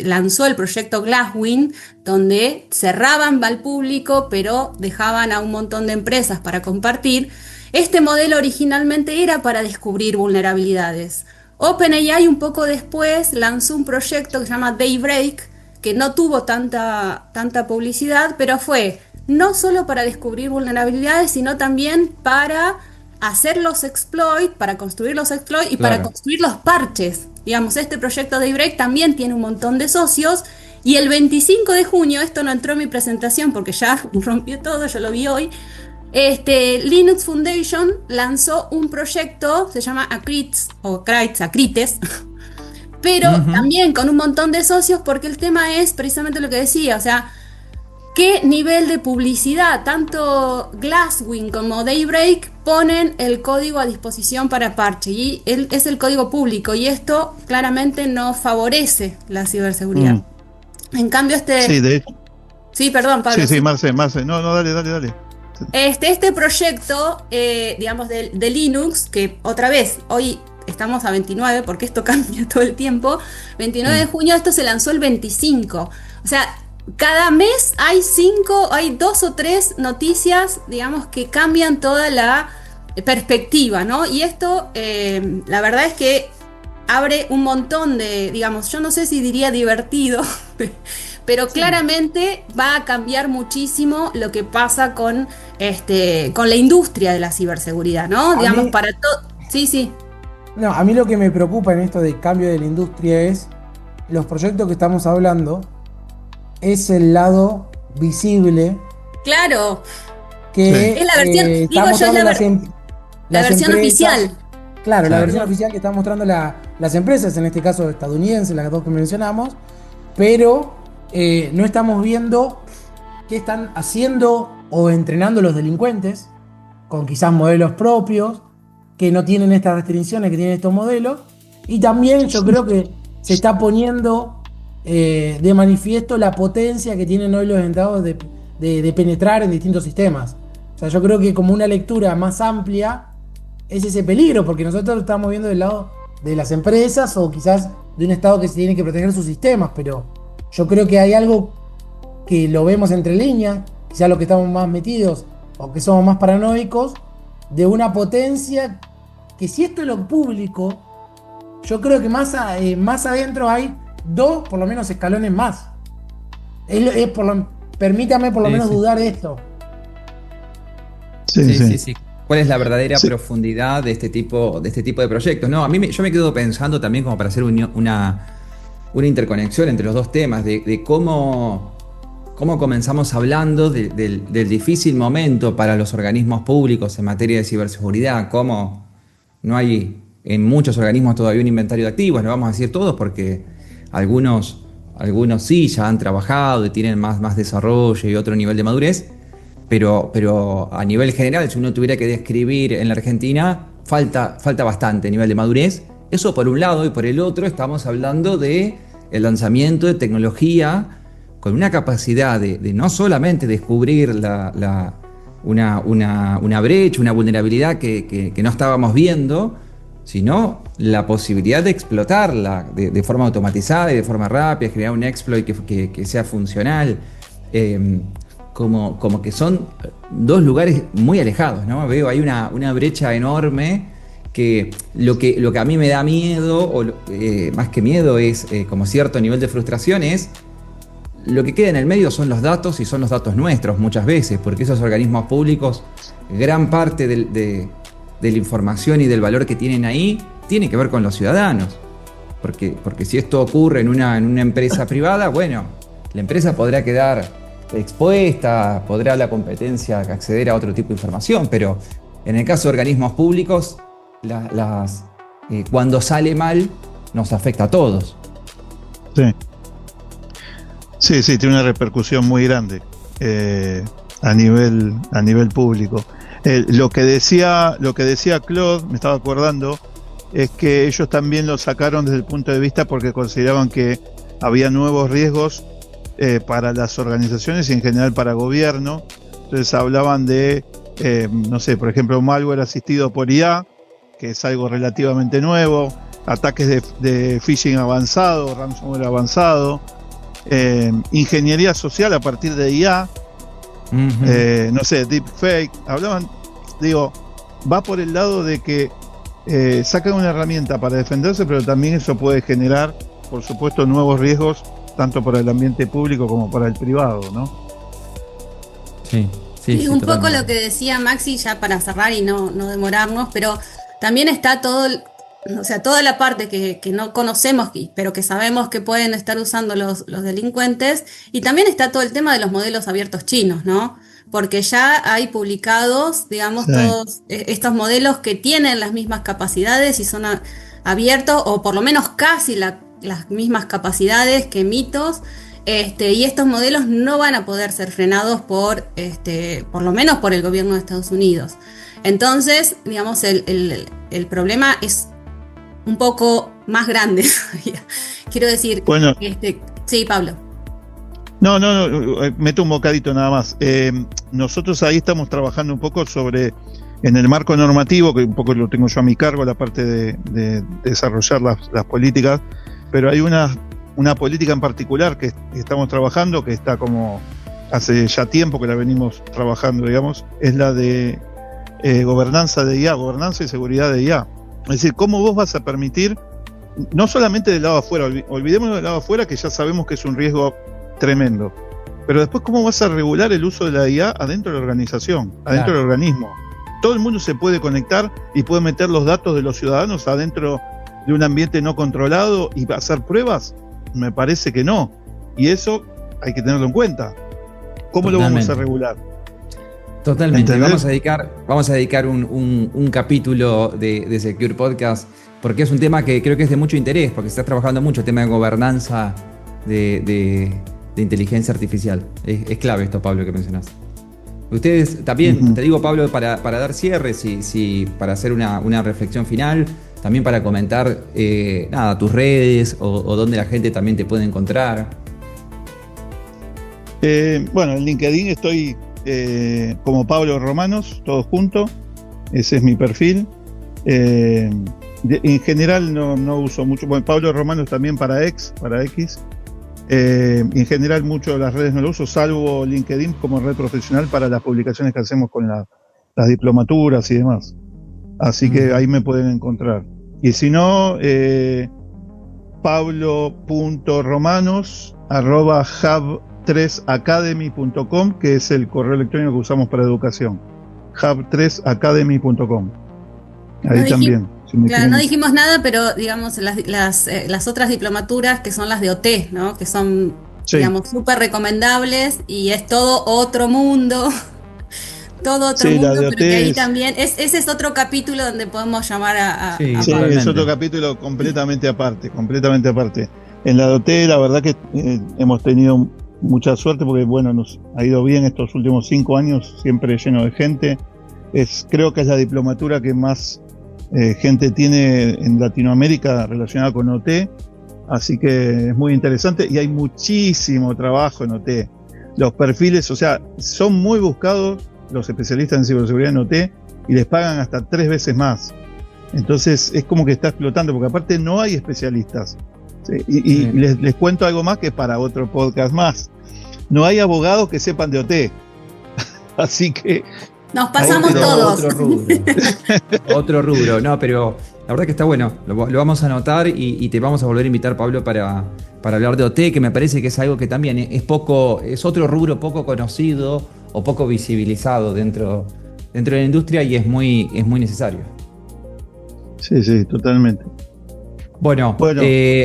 S3: lanzó el proyecto Glasswing, donde cerraban al público, pero dejaban a un montón de empresas para compartir. Este modelo originalmente era para descubrir vulnerabilidades. OpenAI un poco después lanzó un proyecto que se llama Daybreak, que no tuvo tanta publicidad, pero fue no solo para descubrir vulnerabilidades, sino también para hacer los exploits, para construir los exploits y para
S2: Claro.
S3: construir los parches. Digamos, este proyecto Daybreak también tiene un montón de socios. Y el 25 de junio, esto no entró en mi presentación porque ya rompió todo, yo lo vi hoy, Linux Foundation lanzó un proyecto, se llama Acrites, Acrites, pero también con un montón de socios, porque el tema es precisamente lo que decía, o sea, qué nivel de publicidad, tanto Glasswing como Daybreak ponen el código a disposición para parche, y es el código público, y esto claramente no favorece la ciberseguridad. En cambio,
S5: Sí, de hecho.
S3: Sí, perdón, Pablo.
S5: Sí, Marce. No, dale.
S3: Este proyecto, digamos, de Linux, que otra vez, hoy estamos a 29, porque esto cambia todo el tiempo, 29 de junio, esto se lanzó el 25. O sea, cada mes hay 2 o 3 noticias, digamos, que cambian toda la perspectiva, ¿no? Y esto, la verdad es que abre un montón de, digamos, yo no sé si diría divertido, pero claramente va a cambiar muchísimo lo que pasa con la industria de la ciberseguridad, ¿no? Digamos, para todo. Sí.
S4: No, a mí lo que me preocupa en esto del cambio de la industria es los proyectos que estamos hablando, es el lado visible
S3: Claro.
S4: que
S3: Es la versión, digo
S4: está
S3: yo,
S4: mostrando
S3: la versión
S4: empresas.
S3: oficial.
S4: Claro, la
S2: Claro.
S4: versión oficial que están mostrando las empresas, en este caso estadounidenses, las dos que mencionamos, pero no estamos viendo qué están haciendo o entrenando los delincuentes con quizás modelos propios que no tienen estas restricciones que tienen estos modelos, y también yo creo que se está poniendo de manifiesto la potencia que tienen hoy los estados de penetrar en distintos sistemas. O sea, yo creo que como una lectura más amplia es ese peligro, porque nosotros estamos viendo del lado de las empresas o quizás de un estado que se tiene que proteger sus sistemas, pero yo creo que hay algo que lo vemos entre líneas, quizás los que estamos más metidos o que somos más paranoicos, de una potencia que, si esto es lo público, yo creo que más adentro hay 2, por lo menos, escalones más. Permítame por lo menos dudar de esto.
S2: Sí. ¿Cuál es la verdadera
S5: Sí.
S2: profundidad de este tipo de proyectos? No, yo me quedo pensando también, como para hacer una interconexión entre los dos temas, de cómo comenzamos hablando del difícil momento para los organismos públicos en materia de ciberseguridad, cómo no hay en muchos organismos todavía un inventario de activos, no vamos a decir todos porque algunos sí ya han trabajado y tienen más desarrollo y otro nivel de madurez, pero a nivel general, si uno tuviera que describir en la Argentina, falta bastante nivel de madurez. Eso por un lado, y por el otro estamos hablando de el lanzamiento de tecnología con una capacidad de no solamente descubrir una brecha, una vulnerabilidad que no estábamos viendo, sino la posibilidad de explotarla de forma automatizada y de forma rápida, generar un exploit que sea funcional. Como que son dos lugares muy alejados, ¿no? Veo ahí una brecha enorme que lo que a mí me da miedo, o más que miedo es como cierto nivel de frustración, es lo que queda en el medio son los datos, y son los datos nuestros muchas veces, porque esos organismos públicos, gran parte de la información y del valor que tienen ahí tiene que ver con los ciudadanos. Porque si esto ocurre en una empresa privada, bueno, la empresa podrá quedar expuesta, podrá la competencia acceder a otro tipo de información, pero en el caso de organismos públicos, cuando sale mal, nos afecta a todos.
S5: Sí, tiene una repercusión muy grande a nivel público. Lo que decía Claude, me estaba acordando, es que ellos también lo sacaron desde el punto de vista porque consideraban que había nuevos riesgos para las organizaciones y en general para gobierno. Entonces hablaban de, no sé, por ejemplo, malware asistido por IA, que es algo relativamente nuevo, ataques de phishing avanzado, ransomware avanzado, ingeniería social a partir de IA, no sé, deepfake. Hablaban, va por el lado de que sacan una herramienta para defenderse, pero también eso puede generar, por supuesto, nuevos riesgos, tanto para el ambiente público como para el privado, ¿no?
S3: Sí, un poco lo que decía Maxi, ya para cerrar y no demorarnos, pero también está toda la parte que no conocemos, pero que sabemos que pueden estar usando los delincuentes, y también está todo el tema de los modelos abiertos chinos, ¿no? Porque ya hay publicados, digamos, todos estos modelos que tienen las mismas capacidades y son abiertos, o por lo menos casi las mismas capacidades que mitos, y estos modelos no van a poder ser frenados por lo menos por el gobierno de Estados Unidos. Entonces, digamos, el problema es un poco más grande. Quiero decir,
S5: bueno,
S3: sí, Pablo.
S5: No, meto un bocadito nada más. Nosotros ahí estamos trabajando un poco en el marco normativo, que un poco lo tengo yo a mi cargo, la parte de desarrollar las políticas, pero hay una política en particular que estamos trabajando, que está como hace ya tiempo que la venimos trabajando, digamos, es la de gobernanza de IA, gobernanza y seguridad de IA. Es decir, ¿cómo vos vas a permitir, no solamente del lado afuera, olvidémonos del lado afuera, que ya sabemos que es un riesgo tremendo, pero después cómo vas a regular el uso de la IA adentro de la organización, adentro del organismo? Todo el mundo se puede conectar y puede meter los datos de los ciudadanos adentro de un ambiente no controlado y hacer pruebas. Me parece que no, y eso hay que tenerlo en cuenta. ¿Cómo lo vamos a regular?
S2: Totalmente.
S5: ¿Entendés?
S2: Vamos a dedicar un capítulo de Secure Podcast, porque es un tema que creo que es de mucho interés, porque se está trabajando mucho el tema de gobernanza de inteligencia artificial. Es clave esto, Pablo, que mencionás. Ustedes también, te digo, Pablo, para dar cierre, para hacer una reflexión final, también para comentar tus redes o dónde la gente también te puede encontrar.
S5: Bueno, en LinkedIn estoy como Pablo Romanos, todo junto. Ese es mi perfil. En general no uso mucho. Bueno, Pablo Romanos también para X. En general mucho de las redes no lo uso, salvo LinkedIn como red profesional para las publicaciones que hacemos con las diplomaturas y demás. Así que ahí me pueden encontrar. Y si no, pablo.romanos@hub3academy.com, que es el correo electrónico que usamos para educación. hub3academy.com. Ahí también.
S3: Claro, no dijimos nada, pero digamos las otras diplomaturas, que son las de OT, ¿no? Que son, digamos, súper recomendables, y es todo otro mundo todo otro
S5: Sí,
S3: mundo,
S5: la de
S3: pero que ahí
S5: OT
S3: también, ese es otro capítulo donde podemos llamar a
S2: Sí,
S3: Pablo.
S5: Sí,
S2: Totalmente.
S5: es otro capítulo completamente aparte, completamente aparte. En la DOT, la verdad que hemos tenido mucha suerte porque, bueno, nos ha ido bien estos últimos 5 años, siempre lleno de gente. Creo que es la diplomatura que más gente tiene en Latinoamérica relacionada con OT, así que es muy interesante y hay muchísimo trabajo en OT. Los perfiles, o sea, son muy buscados los especialistas en ciberseguridad en OT y les pagan hasta 3 veces más. Entonces es como que está explotando, porque aparte no hay especialistas. ¿Sí? Y les cuento algo más que es para otro podcast más. No hay abogados que sepan de OT. Así que
S3: Nos pasamos
S2: Otro
S3: todos.
S2: rubro. Otro rubro. No, pero la verdad que está bueno. Lo vamos a anotar y te vamos a volver a invitar, Pablo, para hablar de OT, que me parece que es algo que también es otro rubro poco conocido o poco visibilizado dentro de la industria y es muy necesario.
S5: sí, totalmente.
S2: Bueno.
S5: Bueno.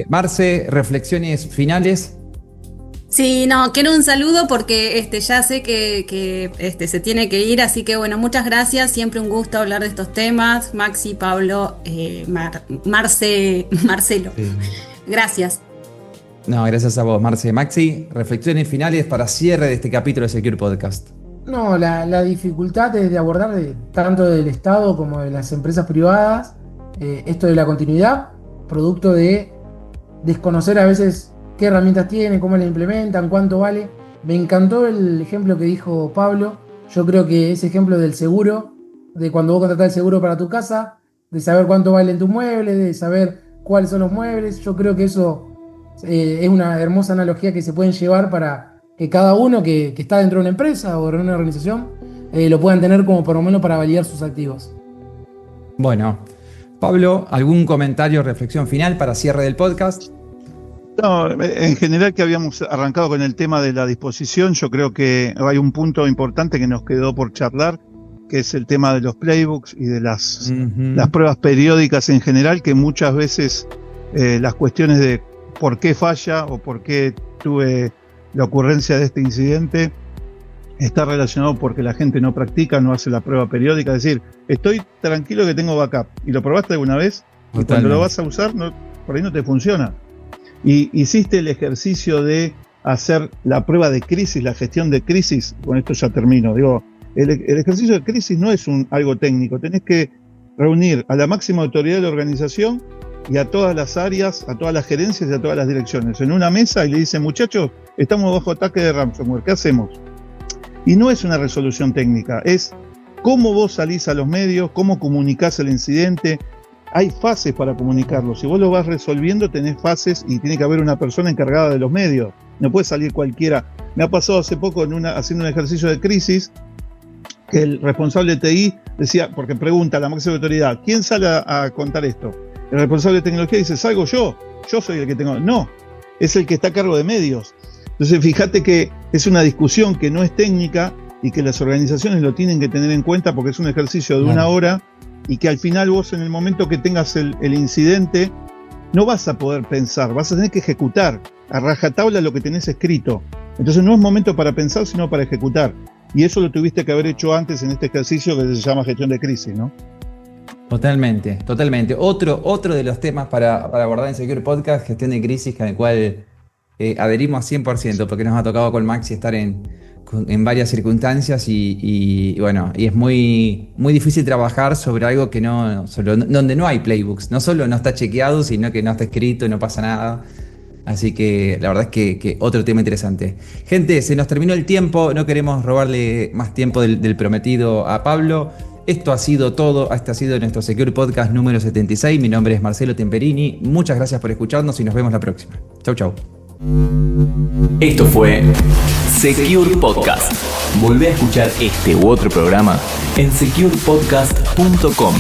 S2: Marce, reflexiones finales.
S3: Sí, no, quiero un saludo porque ya sé que se tiene que ir, así que bueno, muchas gracias, siempre un gusto hablar de estos temas, Maxi, Pablo, Marcelo.
S2: Sí.
S3: Gracias.
S2: No, gracias a vos, Marce. Maxi, reflexiones finales para cierre de este capítulo de Secure Podcast.
S4: No, la dificultad de abordar tanto del Estado como de las empresas privadas, esto de la continuidad, producto de desconocer a veces qué herramientas tienen, cómo las implementan, cuánto vale. Me encantó el ejemplo que dijo Pablo. Yo creo que ese ejemplo del seguro, de cuando vos contratás el seguro para tu casa, de saber cuánto valen tus muebles, de saber cuáles son los muebles, yo creo que eso es una hermosa analogía que se pueden llevar para que cada uno que está dentro de una empresa o de una organización lo puedan tener como por lo menos para validar sus activos.
S2: Bueno, Pablo, ¿algún comentario o reflexión final para cierre del podcast?
S5: No, en general que habíamos arrancado con el tema de la disposición, yo creo que hay un punto importante que nos quedó por charlar, que es el tema de los playbooks y de las pruebas periódicas en general, que muchas veces las cuestiones de por qué falla o por qué tuve la ocurrencia de este incidente está relacionado porque la gente no practica, no hace la prueba periódica. Es decir, estoy tranquilo que tengo backup y lo probaste alguna vez y cuando lo vas a usar por ahí no te funciona. Y hiciste el ejercicio de hacer la prueba de crisis, la gestión de crisis. Con esto ya termino. Digo, el ejercicio de crisis no es algo técnico. Tenés que reunir a la máxima autoridad de la organización y a todas las áreas, a todas las gerencias y a todas las direcciones en una mesa y le dicen, muchachos, estamos bajo ataque de ransomware, ¿qué hacemos? Y no es una resolución técnica, es cómo vos salís a los medios, cómo comunicás el incidente. Hay fases para comunicarlo. Si vos lo vas resolviendo, tenés fases y tiene que haber una persona encargada de los medios. No puede salir cualquiera. Me ha pasado hace poco haciendo un ejercicio de crisis que el responsable de TI decía, porque pregunta a la máxima autoridad, ¿quién sale a contar esto? El responsable de tecnología dice, salgo yo soy el que tengo. No, es el que está a cargo de medios. Entonces fíjate que es una discusión que no es técnica y que las organizaciones lo tienen que tener en cuenta porque es un ejercicio de una hora y que al final vos en el momento que tengas el incidente no vas a poder pensar, vas a tener que ejecutar a rajatabla lo que tenés escrito. Entonces no es momento para pensar sino para ejecutar. Y eso lo tuviste que haber hecho antes en este ejercicio que se llama gestión de crisis, ¿no?
S2: Totalmente. Otro de los temas para abordar en Secure Podcast, gestión de crisis, con el cual adherimos 100%, porque nos ha tocado con Maxi estar en varias circunstancias y bueno, y es muy difícil trabajar sobre algo que donde no hay playbooks, no solo no está chequeado, sino que no está escrito y no pasa nada. Así que la verdad es que otro tema interesante. Gente, se nos terminó el tiempo, no queremos robarle más tiempo del prometido a Pablo. Esto ha sido todo, este ha sido nuestro Secure Podcast número 76. Mi nombre es Marcelo Temperini, muchas gracias por escucharnos y nos vemos la próxima. Chau.
S1: Esto fue Secure Podcast. Volvé a escuchar este u otro programa en securepodcast.com.